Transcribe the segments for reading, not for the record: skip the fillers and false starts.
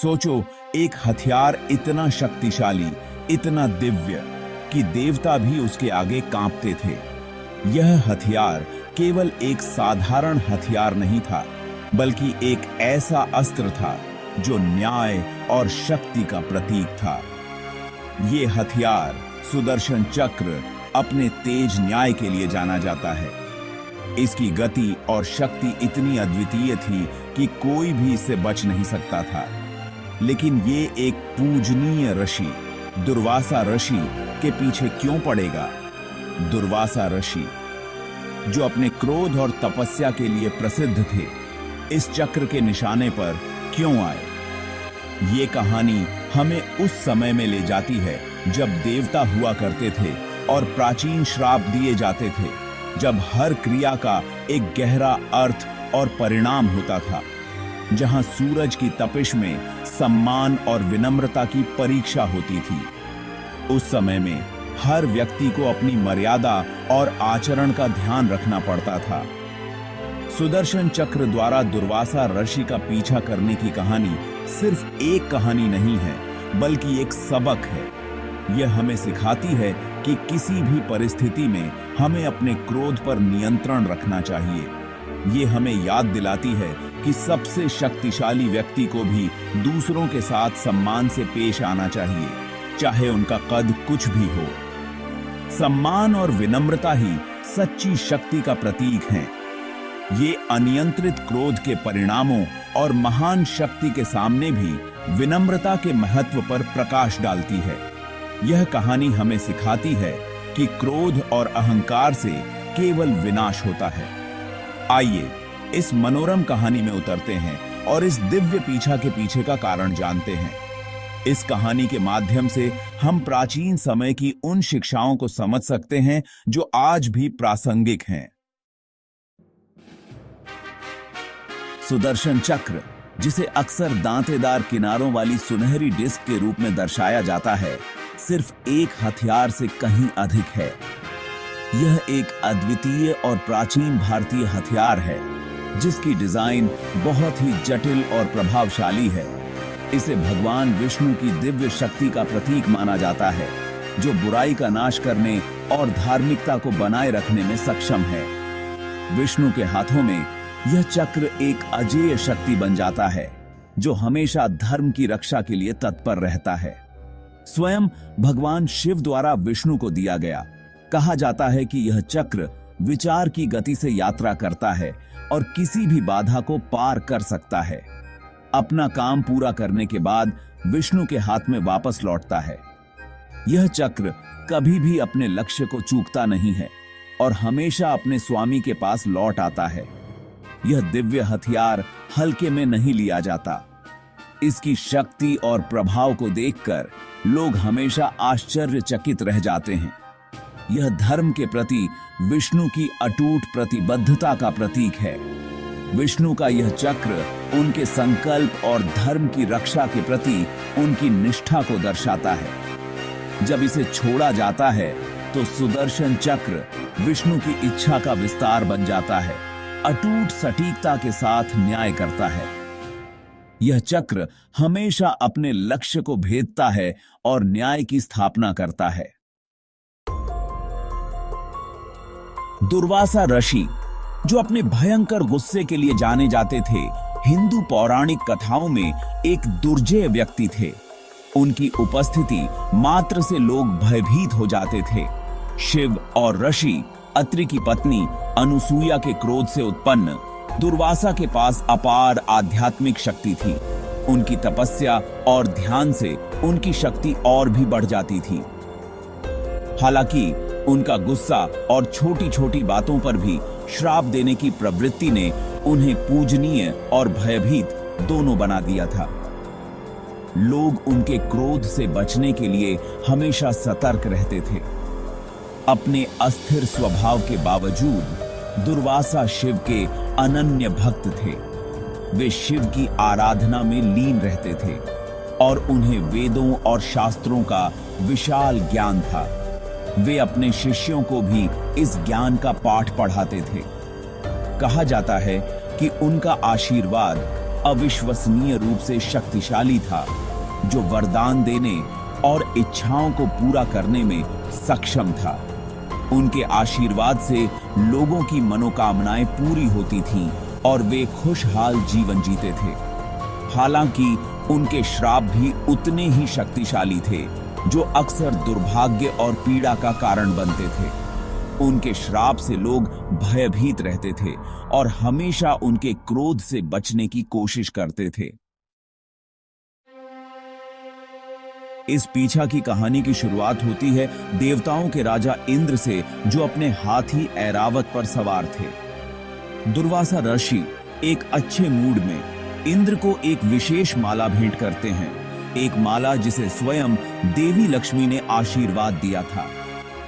सोचो, एक हथियार इतना शक्तिशाली, इतना दिव्य कि देवता भी उसके आगे कांपते थे। यह हथियार केवल एक साधारण हथियार नहीं था, बल्कि एक ऐसा अस्त्र था जो न्याय और शक्ति का प्रतीक था। ये हथियार सुदर्शन चक्र अपने तेज न्याय के लिए जाना जाता है। इसकी गति और शक्ति इतनी अद्वितीय थी कि कोई भी इससे बच नहीं सकता था। लेकिन ये एक पूजनीय ऋषि, दुर्वासा ऋषि के पीछे क्यों पड़ेगा? दुर्वासा ऋषि, जो अपने क्रोध और तपस्या के लिए प्रसिद्ध थे, इस चक्र के निशाने पर क्यों आए? ये कहानी हमें उस समय में ले जाती है जब देवता हुआ करते थे और प्राचीन श्राप दिए जाते थे, जब हर क्रिया का एक गहरा अर्थ और परिणाम होता था, जहां सूरज की तपिश में सम्मान और विनम्रता की परीक्षा होती थी। उस समय में हर व्यक्ति को अपनी मर्यादा और आचरण का ध्यान रखना पड़ता था। सुदर्शन चक्र द्वारा दुर्वासा ऋषि का पीछा करने की कहानी सिर्फ एक कहानी नहीं है, बल्कि एक सबक है। यह हमें सिखाती है कि किसी भी परिस्थिति में हमें अपने क्रोध पर नियंत्रण रखना चाहिए। ये हमें याद दिलाती है कि सबसे शक्तिशाली व्यक्ति को भी दूसरों के साथ सम्मान से पेश आना चाहिए, चाहे उनका कद कुछ भी हो। सम्मान और विनम्रता ही सच्ची शक्ति का प्रतीक हैं। ये अनियंत्रित क्रोध के परिणामों और महान शक्ति के सामने भी विनम्रता के महत्व पर प्रकाश डालती है। यह कहानी हमें सिखाती है कि क्रोध और अहंकार से केवल विनाश होता है। आइए इस मनोरम कहानी में उतरते हैं और इस दिव्य पीछा के पीछे का कारण जानते हैं। इस कहानी के माध्यम से हम प्राचीन समय की उन शिक्षाओं को समझ सकते हैं जो आज भी प्रासंगिक हैं। सुदर्शन चक्र, जिसे अक्सर दांतेदार किनारों वाली सुनहरी डिस्क के रूप में दर्शाया जाता है, सिर्फ एक हथियार से कहीं अधिक है। यह एक अद्वितीय और प्राचीन भारतीय हथियार है, जिसकी डिजाइन बहुत ही जटिल और प्रभावशाली है। इसे भगवान विष्णु की दिव्य शक्ति का प्रतीक माना जाता है, जो बुराई का नाश करने और धार्मिकता को बनाए रखने में सक्षम है। विष्णु के हाथों में यह चक्र एक अजेय शक्ति बन जाता है, जो हमेशा धर्म की रक्षा के लिए तत्पर रहता है। स्वयं भगवान शिव द्वारा विष्णु को दिया गया। कहा जाता है कि यह चक्र विचार की गति से यात्रा करता है और किसी भी बाधा को पार कर सकता है। अपना काम पूरा करने के बाद विष्णु के हाथ में वापस लौटता है। यह चक्र कभी भी अपने लक्ष्य को चूकता नहीं है और हमेशा अपने स्वामी के पास लौट आता है। यह दिव्य हथियार हल्के में नहीं लिया जाता। इसकी शक्ति और प्रभाव को देखकर लोग हमेशा आश्चर्यचकित रह जाते हैं। यह धर्म के प्रति विष्णु की अटूट प्रतिबद्धता का प्रतीक है। विष्णु का यह चक्र उनके संकल्प और धर्म की रक्षा के प्रति उनकी निष्ठा को दर्शाता है। जब इसे छोड़ा जाता है तो सुदर्शन चक्र विष्णु की इच्छा का विस्तार बन जाता है, अटूट सटीकता के साथ न्याय करता है। यह चक्र हमेशा अपने लक्ष्य को भेदता है और न्याय की स्थापना करता है। दुर्वासा ऋषि, जो अपने भयंकर गुस्से के लिए जाने जाते थे, हिंदू पौराणिक कथाओं में एक दुर्जय व्यक्ति थे। उनकी उपस्थिति मात्र से लोग भयभीत हो जाते थे। शिव और ऋषि अत्रि की पत्नी अनुसूया के क्रोध से उत्पन्न दुर्वासा के पास अपार आध्यात्मिक शक्ति थी। उनकी तपस्या और ध्यान से उनकी शक्ति और भी बढ़ जाती थी। हालांकि उनका गुस्सा और छोटी छोटी बातों पर भी श्राप देने की प्रवृत्ति ने उन्हें पूजनीय और भयभीत दोनों बना दिया था। लोग उनके क्रोध से बचने के लिए हमेशा सतर्क रहते थे। अपने अस्थिर स्वभाव के बावजूद दुर्वासा शिव के अनन्य भक्त थे। वे शिव की आराधना में लीन रहते थे और उन्हें वेदों और शास्त्रों का विशाल ज्ञान था। वे अपने शिष्यों को भी इस ज्ञान का पाठ पढ़ाते थे। कहा जाता है कि उनका आशीर्वाद अविश्वसनीय रूप से शक्तिशाली था, जो वरदान देने और इच्छाओं को पूरा करने में सक्षम था। उनके आशीर्वाद से लोगों की मनोकामनाएं पूरी होती थीं और वे खुशहाल जीवन जीते थे। हालांकि उनके श्राप भी उतने ही शक्तिशाली थे, जो अक्सर दुर्भाग्य और पीड़ा का कारण बनते थे। उनके श्राप से लोग भयभीत रहते थे और हमेशा उनके क्रोध से बचने की कोशिश करते थे। इस पीछा की कहानी की शुरुआत होती है देवताओं के राजा इंद्र से, जो अपने हाथी ऐरावत पर सवार थे। दुर्वासा ऋषि एक अच्छे मूड में इंद्र को एक विशेष माला भेंट करते हैं, एक माला जिसे स्वयं देवी लक्ष्मी ने आशीर्वाद दिया था।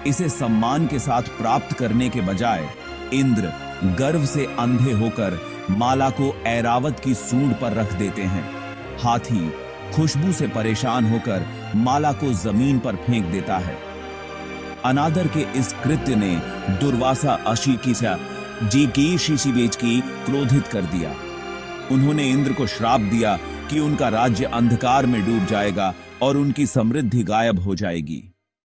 इसे सम्मान के साथ प्राप्त करने के बजाय इंद्र गर्व से अंधे होकर माला को ऐरावत की सूंड पर रख देते हैं। हाथी खुशबू से परेशान होकर माला को जमीन पर फेंक देता है। अनादर के इस कृत्य ने दुर्वासा अशिकीसा जी की शीशीबेज की क्रोधित कर दिया। उन्होंने इंद्र को श्राप दिया कि उनका राज्य अंधकार में डूब जाएगा और उनकी समृद्धि गायब हो जाएगी।